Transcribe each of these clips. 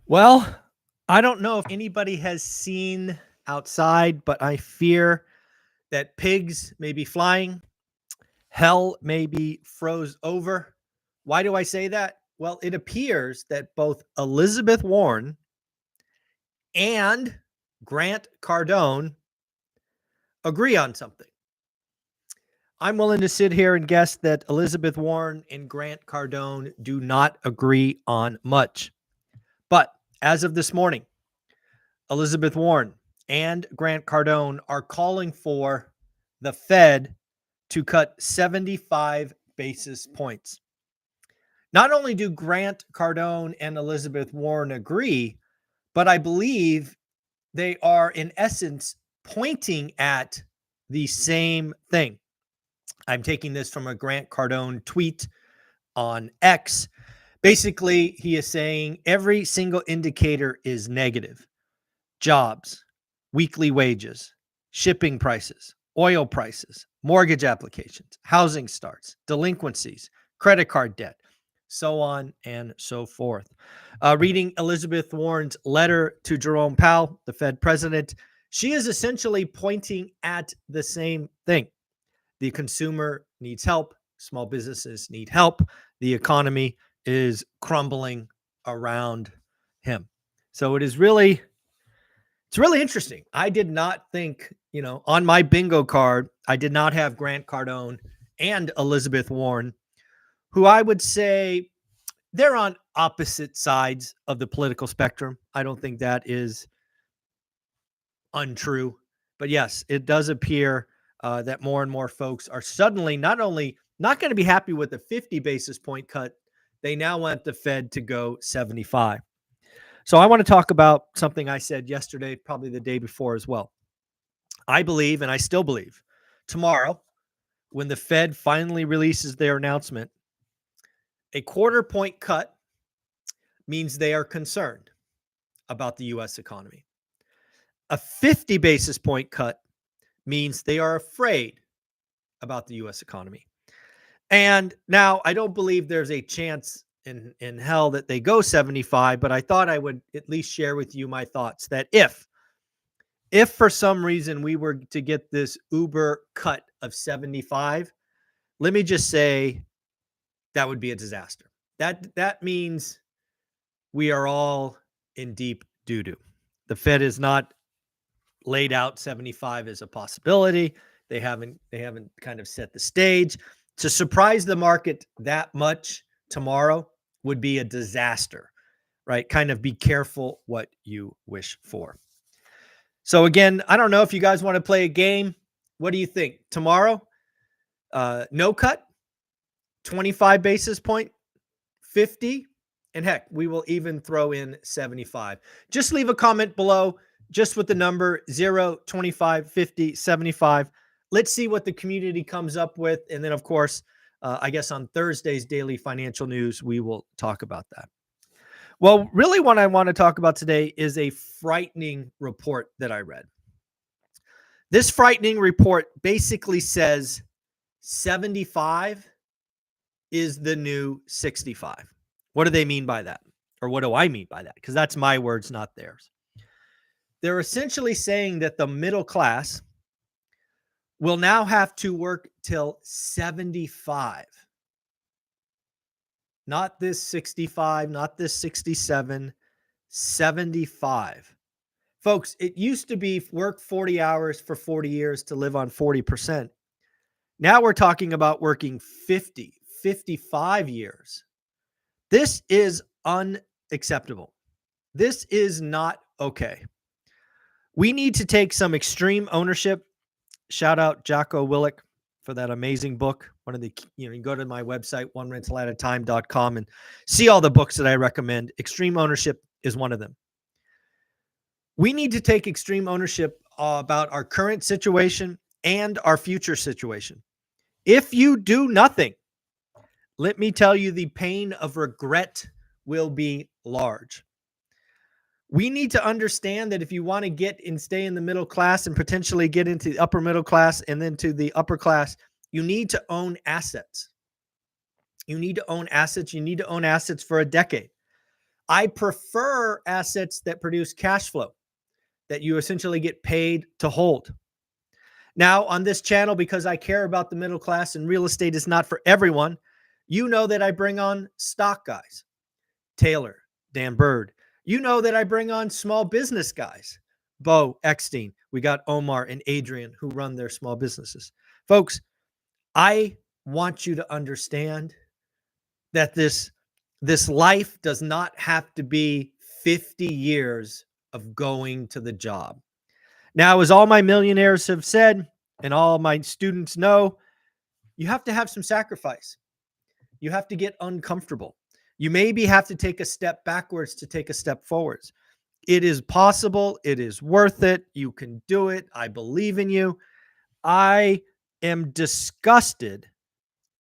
Well, I don't know if anybody has seen outside, but I fear that pigs may be flying. Hell may be froze over. Why do I say that? Well, it appears that both Elizabeth Warren and Grant Cardone agree on something. I'm willing to sit here and guess that Elizabeth Warren and Grant Cardone do not agree on much. But as of this morning, Elizabeth Warren and Grant Cardone are calling for the Fed to cut 75 basis points. Not only do Grant Cardone and Elizabeth Warren agree, but I believe they are, in essence, pointing at the same thing. I'm taking this from a Grant Cardone tweet on X. Basically, he is saying every single indicator is negative. Jobs, weekly wages, shipping prices, oil prices, mortgage applications, housing starts, delinquencies, credit card debt, so on and so forth. Reading Elizabeth Warren's letter to Jerome Powell, the Fed president, she is essentially pointing at the same thing. The consumer needs help. Small businesses need help. The economy is crumbling around him. So it's really interesting. I did not think, on my bingo card, I did not have Grant Cardone and Elizabeth Warren, who I would say they're on opposite sides of the political spectrum. I don't think that is untrue. But yes, it does appear that more and more folks are suddenly not only not going to be happy with the 50 basis point cut, they now want the Fed to go 75. So I want to talk about something I said yesterday, probably the day before as well. I believe, and I still believe, tomorrow, when the Fed finally releases their announcement, a quarter point cut means they are concerned about the U.S. economy. A 50 basis point cut means they are afraid about the U.S. economy. And now I don't believe there's a chance in hell that they go 75, but I thought I would at least share with you my thoughts that if for some reason we were to get this Uber cut of 75, let me just say that would be a disaster. That means we are all in deep doo-doo. The Fed is not laid out 75 as a possibility. They haven't kind of set the stage. To surprise the market that much tomorrow would be a disaster, right? Kind of be careful what you wish for. So again, I don't know if you guys want to play a game. What do you think? Tomorrow, no cut, 25 basis point, 50, and heck, we will even throw in 75. Just leave a comment below, just with the number 0, 25, 50, 75. Let's see what the community comes up with. And then, of course, I guess on Thursday's Daily Financial News, we will talk about that. Well, really what I want to talk about today is a frightening report that I read. This frightening report basically says 75 is the new 65. What do they mean by that? Or what do I mean by that? Because that's my words, not theirs. They're essentially saying that the middle class will now have to work till 75. Not this 65, not this 67, 75. Folks, it used to be work 40 hours for 40 years to live on 40%. Now we're talking about working 50, 55 years. This is unacceptable. This is not okay. We need to take some extreme ownership. Shout out Jocko Willink for that amazing book. One of the, you can go to my website, onerentalatatime.com, and see all the books that I recommend. Extreme ownership is one of them. We need to take extreme ownership about our current situation and our future situation. If you do nothing, let me tell you, the pain of regret will be large. We need to understand that if you want to get and stay in the middle class and potentially get into the upper middle class and then to the upper class, you need to own assets. You need to own assets. You need to own assets for a decade. I prefer assets that produce cash flow, that you essentially get paid to hold. Now, on this channel, because I care about the middle class and real estate is not for everyone, you know that I bring on stock guys, Taylor, Dan Bird. You know that I bring on small business guys, Bo Eckstein. We got Omar and Adrian who run their small businesses. Folks, I want you to understand that this life does not have to be 50 years of going to the job. Now, as all my millionaires have said, and all my students know, you have to have some sacrifice. You have to get uncomfortable. You maybe have to take a step backwards to take a step forwards. It is possible. It is worth it. You can do it. I believe in you. I am disgusted,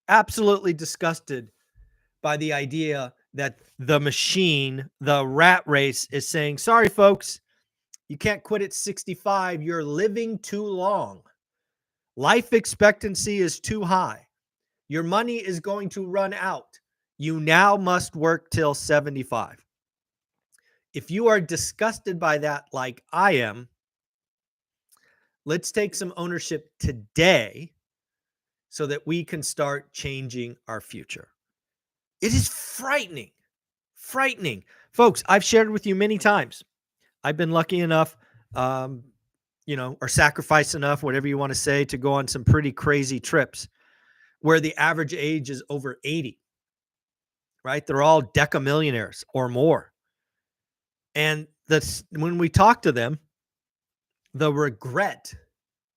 absolutely disgusted by the idea that the machine, the rat race, is saying, sorry, folks, you can't quit at 65. You're living too long. Life expectancy is too high. Your money is going to run out. You now must work till 75. If you are disgusted by that like I am, let's take some ownership today so that we can start changing our future. It is frightening. Frightening. Folks, I've shared with you many times. I've been lucky enough, or sacrificed enough, whatever you want to say, to go on some pretty crazy trips where the average age is over 80, right? They're all decamillionaires or more. And when we talk to them, the regret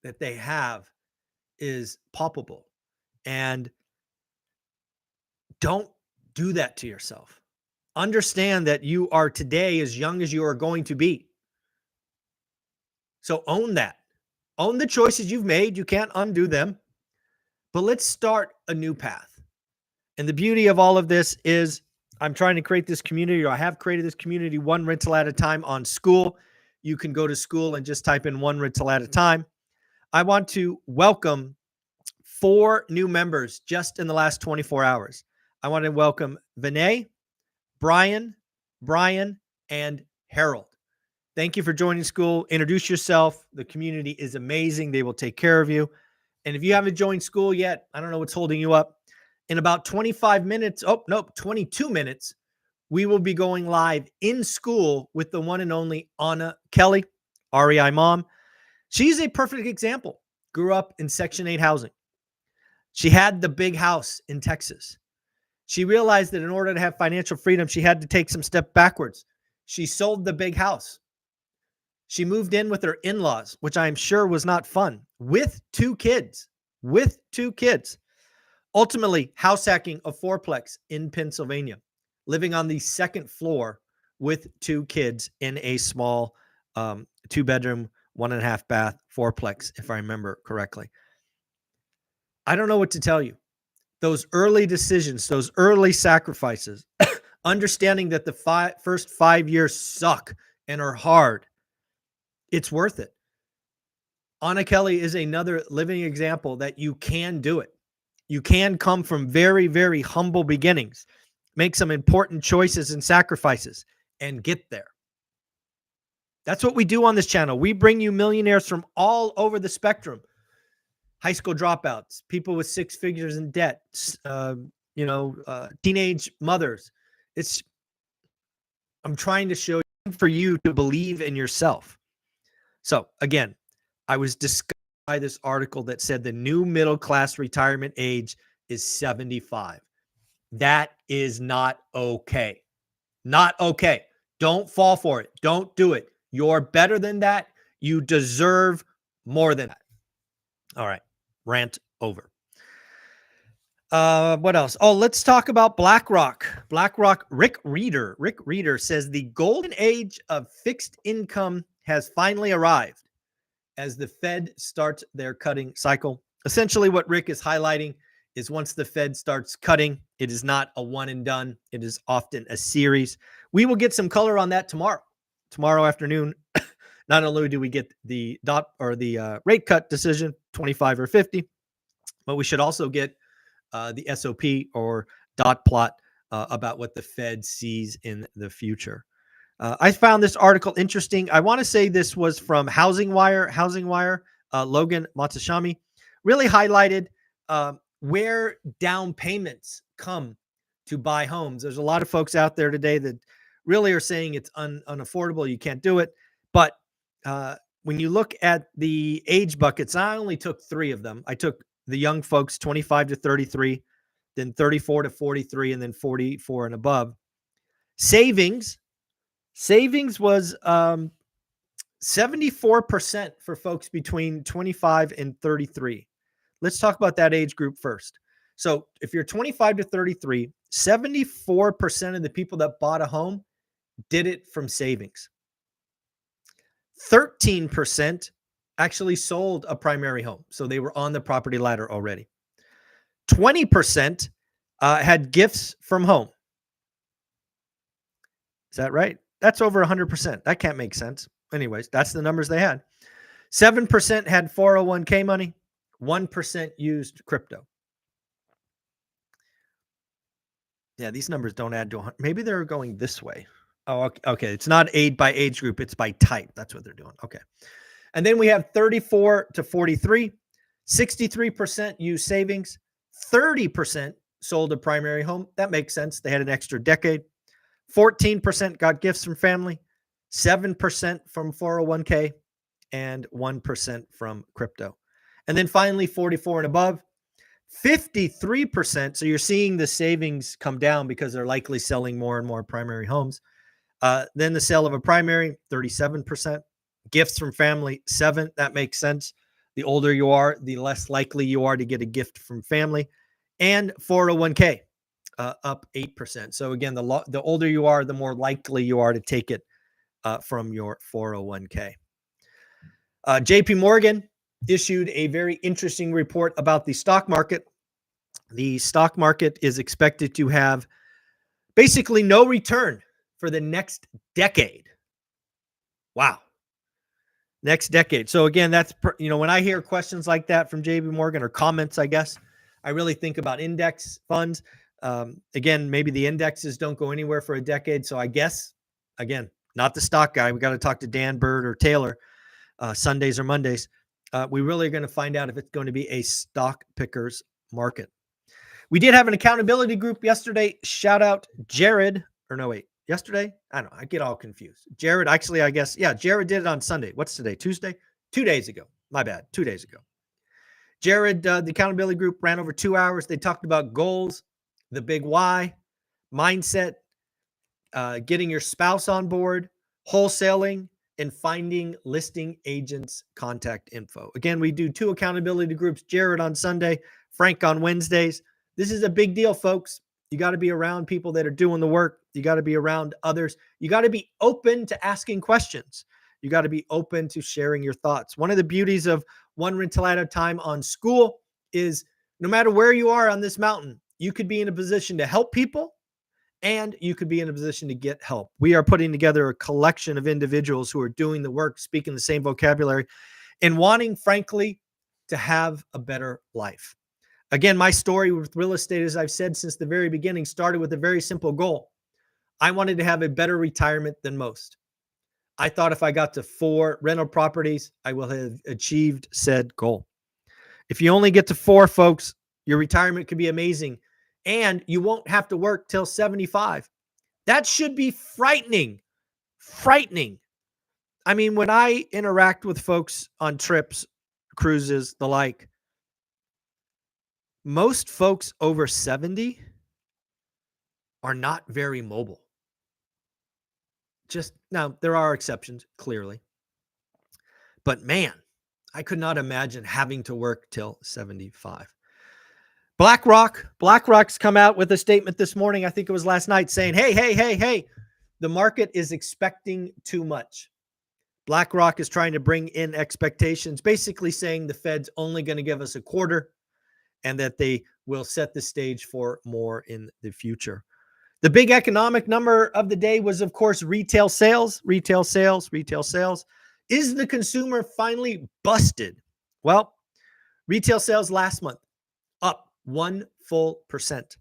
that they have is palpable. And don't do that to yourself. Understand that you are today as young as you are going to be. So own that. Own the choices you've made. You can't undo them. But let's start a new path. And the beauty of all of this is I'm trying to create this community, or I have created this community, one rental at a time on School. You can go to School and just type in one rental at a time. I want to welcome 4 new members just in the last 24 hours. I want to welcome Vinay, Brian, and Harold. Thank you for joining School. Introduce yourself. The community is amazing. They will take care of you. And if you haven't joined School yet, I don't know what's holding you up. In about 22 minutes, we will be going live in School with the one and only Anna Kelly, REI mom. She's a perfect example. Grew up in Section 8 housing. She had the big house in Texas. She realized that in order to have financial freedom, she had to take some step backwards. She sold the big house. She moved in with her in-laws, which I'm sure was not fun, with 2 kids. Ultimately, house hacking a 4-plex in Pennsylvania, living on the 2nd floor with 2 kids in a small 2-bedroom, 1.5 bath 4-plex, if I remember correctly. I don't know what to tell you. Those early decisions, those early sacrifices, understanding that the first 5 years suck and are hard, it's worth it. Anna Kelly is another living example that you can do it. You can come from very, very humble beginnings, make some important choices and sacrifices, and get there. That's what we do on this channel. We bring you millionaires from all over the spectrum. High school dropouts, people with 6 figures in debt, teenage mothers. I'm trying to show you for you to believe in yourself. So again, I was disgusted by this article that said the new middle class retirement age is 75. That is not okay. Not okay. Don't fall for it. Don't do it. You're better than that. You deserve more than that. All right. Rant over. What else? Oh, let's talk about BlackRock. Rick Reeder says the golden age of fixed income has finally arrived as the Fed starts their cutting cycle. Essentially, what Rick is highlighting is once the Fed starts cutting, it is not a one and done. It is often a series. We will get some color on that tomorrow afternoon. Not only do we get the rate cut decision, 25 or 50, but we should also get the SOP or dot plot about what the Fed sees in the future. I found this article interesting. I want to say this was from Housing Wire. Logan Motsashami really highlighted where down payments come to buy homes. There's a lot of folks out there today that really are saying it's unaffordable. You can't do it. But when you look at the age buckets, I only took 3 of them. I took the young folks, 25 to 33, then 34 to 43, and then 44 and above. Savings was 74% for folks between 25 and 33. Let's talk about that age group first. So if you're 25 to 33, 74% of the people that bought a home did it from savings. 13% actually sold a primary home. So they were on the property ladder already. 20% had gifts from home. Is that right? That's over 100%. That can't make sense. Anyways, that's the numbers they had. 7% had 401k money. 1% used crypto. Yeah, these numbers don't add to 100. Maybe they're going this way. Oh, okay. It's not by age group. It's by type. That's what they're doing. Okay. And then we have 34 to 43. 63% used savings. 30% sold a primary home. That makes sense. They had an extra decade. 14% got gifts from family. 7% from 401k. And 1% from crypto. And then finally, 44 and above. 53%. So you're seeing the savings come down because they're likely selling more and more primary homes. Then the sale of a primary, 37%. Gifts from family, 7%. That makes sense. The older you are, the less likely you are to get a gift from family. And 401k, up 8%. So again, the older you are, the more likely you are to take it from your 401k. JP Morgan issued a very interesting report about the stock market. The stock market is expected to have basically no return for the next decade. Wow. Next decade. So again, that's, when I hear questions like that from JP Morgan, or comments, I guess, I really think about index funds. Again, maybe the indexes don't go anywhere for a decade. So I guess, again, not the stock guy. We got to talk to Dan Bird or Taylor Sundays or Mondays. We really are going to find out if it's going to be a stock pickers market. We did have an accountability group yesterday. Shout out Jared. Or no, wait. Yesterday? I don't know. I get all confused. Jared, actually, I guess. Yeah, Jared did it on Sunday. What's today? Tuesday? 2 days ago. My bad. 2 days ago. Jared, the accountability group, ran over 2 hours. They talked about goals, the big why, mindset, getting your spouse on board, wholesaling, and finding listing agents' contact info. Again, we do 2 accountability groups, Jared on Sunday, Frank on Wednesdays. This is a big deal, folks. You got to be around people that are doing the work. You got to be around others. You got to be open to asking questions. You got to be open to sharing your thoughts. One of the beauties of One Rental at a Time on School is no matter where you are on this mountain, you could be in a position to help people, and you could be in a position to get help. We are putting together a collection of individuals who are doing the work, speaking the same vocabulary, and wanting, frankly, to have a better life. Again, my story with real estate, as I've said since the very beginning, started with a very simple goal. I wanted to have a better retirement than most. I thought if I got to 4 rental properties, I will have achieved said goal. If you only get to 4, folks, your retirement could be amazing, and you won't have to work till 75. That should be frightening. Frightening. I mean, when I interact with folks on trips, cruises, the like, most folks over 70 are not very mobile. Just now, there are exceptions, clearly. But man, I could not imagine having to work till 75. BlackRock's come out with a statement this morning, I think it was last night, saying, hey, the market is expecting too much. BlackRock is trying to bring in expectations, basically saying the Fed's only going to give us a quarter and that they will set the stage for more in the future. The big economic number of the day was, of course, retail sales. Is the consumer finally busted? Well, retail sales last month up 1 full %.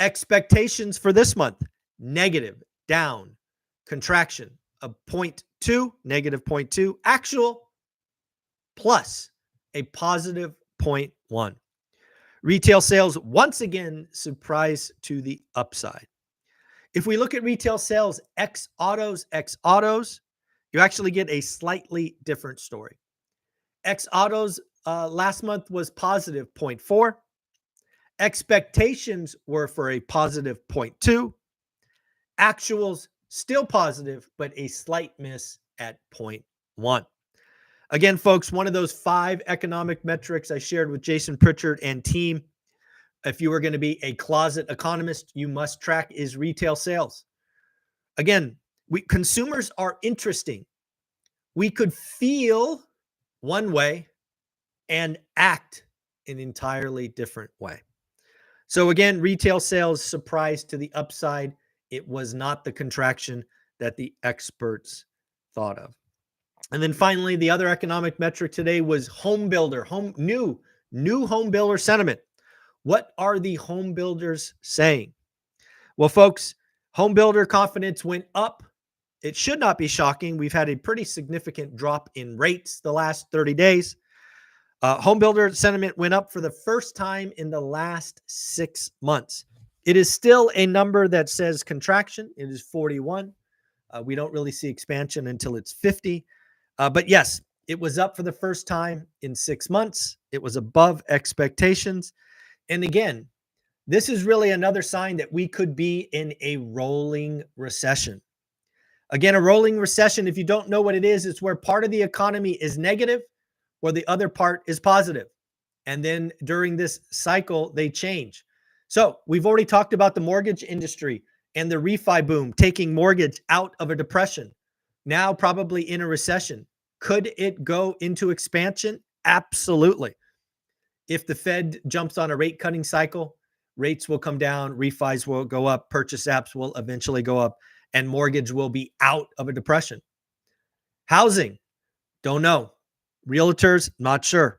Expectations for this month, negative, down, contraction of 0.2, negative 0.2, actual plus a positive 0.1. Retail sales, once again, surprise to the upside. If we look at retail sales, ex autos, you actually get a slightly different story. Ex autos last month was positive 0.4. Expectations were for a positive 0.2. Actuals still positive, but a slight miss at 0.1. Again, folks, one of those 5 economic metrics I shared with Jason Pritchard and team, if you were going to be a closet economist, you must track is retail sales. Again, consumers are interesting. We could feel one way and act an entirely different way. So again, retail sales surprised to the upside. It was not the contraction that the experts thought of. And then finally, the other economic metric today was home builder, new home builder sentiment. What are the home builders saying? Well, folks, home builder confidence went up. It should not be shocking. We've had a pretty significant drop in rates the last 30 days. Home builder sentiment went up for the first time in the last 6 months. It is still a number that says contraction. It is 41. We don't really see expansion until it's 50. But yes, it was up for the first time in 6 months. It was above expectations. And again, this is really another sign that we could be in a rolling recession. Again, a rolling recession, if you don't know what it is, it's where part of the economy is negative or the other part is positive. And then during this cycle, they change. So we've already talked about the mortgage industry and the refi boom, taking mortgage out of a depression, now probably in a recession. Could it go into expansion? Absolutely. If the Fed jumps on a rate cutting cycle, rates will come down, refis will go up, purchase apps will eventually go up, and mortgage will be out of a depression. Housing, don't know. Realtors, not sure,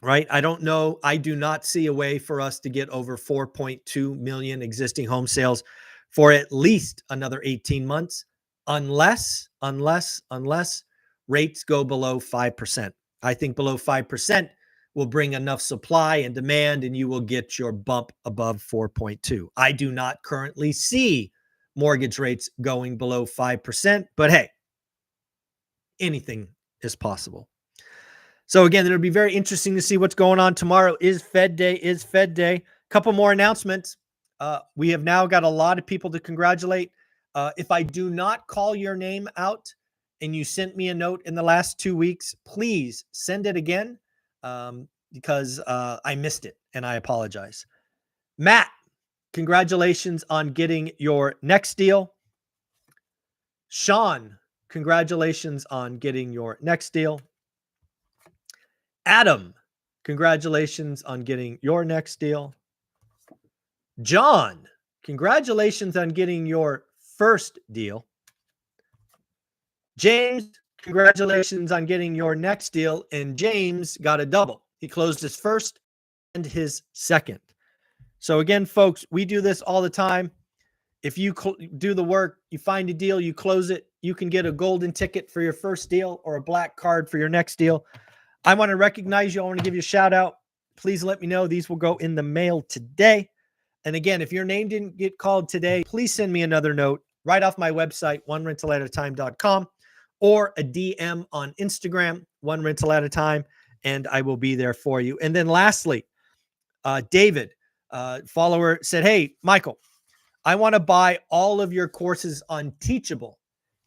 right? I don't know. I do not see a way for us to get over 4.2 million existing home sales for at least another 18 months, unless rates go below 5%. I think below 5% will bring enough supply and demand, and you will get your bump above 4.2. I do not currently see mortgage rates going below 5%, but hey, anything is possible. So again, it'll be very interesting to see what's going on tomorrow. Is Fed Day. Couple more announcements. We have now got a lot of people to congratulate. If I do not call your name out and you sent me a note in the last 2 weeks, please send it again because I missed it and I apologize. Matt, congratulations on getting your next deal. Sean, congratulations on getting your next deal. Adam, congratulations on getting your next deal. John, congratulations on getting your first deal. James, congratulations on getting your next deal. And James got a double. He closed his first and his second. So again, folks, we do this all the time. If you do the work, you find a deal, you close it, you can get a golden ticket for your first deal or a black card for your next deal. I want to recognize you. I want to give you a shout out. Please let me know. These will go in the mail today. And again, if your name didn't get called today, please send me another note right off my website, onerentalatatime.com, or a DM on Instagram, one rental at a time, and I will be there for you. And then lastly, David, follower, said, hey, Michael, I want to buy all of your courses on Teachable.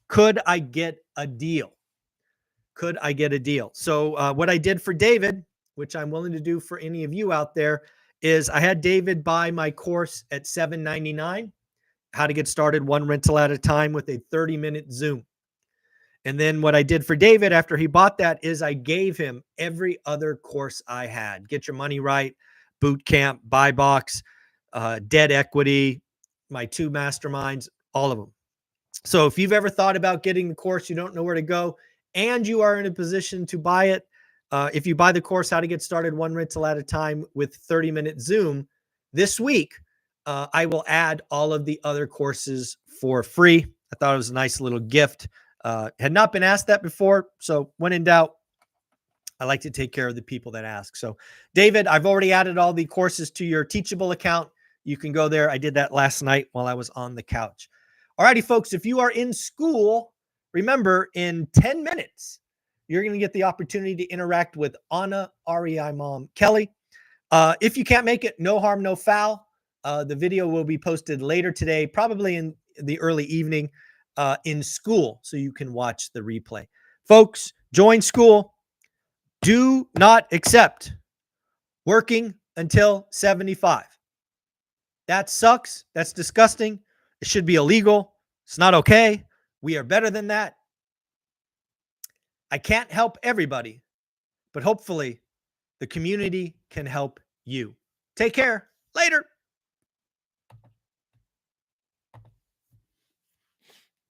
Could I get a deal? So what I did for David, which I'm willing to do for any of you out there, is I had David buy my course at $7.99, how to get started one rental at a time with a 30-minute Zoom. And then what I did for David after he bought that is I gave him every other course I had. Get Your Money Right, Boot Camp, Buy Box, Debt Equity, my 2 masterminds, all of them. So if you've ever thought about getting the course, you don't know where to go, and you are in a position to buy it, if you buy the course, How to Get Started One Rental at a Time with 30-minute Zoom, this week, I will add all of the other courses for free. I thought it was a nice little gift. Had not been asked that before. So when in doubt, I like to take care of the people that ask. So, David, I've already added all the courses to your Teachable account. You can go there. I did that last night while I was on the couch. All righty, folks, if you are in school, remember in 10 minutes, you're going to get the opportunity to interact with Anna REI mom Kelly. If you can't make it, no harm, no foul. The video will be posted later today, probably in the early evening in school, so you can watch the replay. Folks, join school. Do not accept working until 75. That sucks. That's disgusting. It should be illegal. It's not okay. We are better than that. I can't help everybody, but hopefully the community can help you. Take care. Later.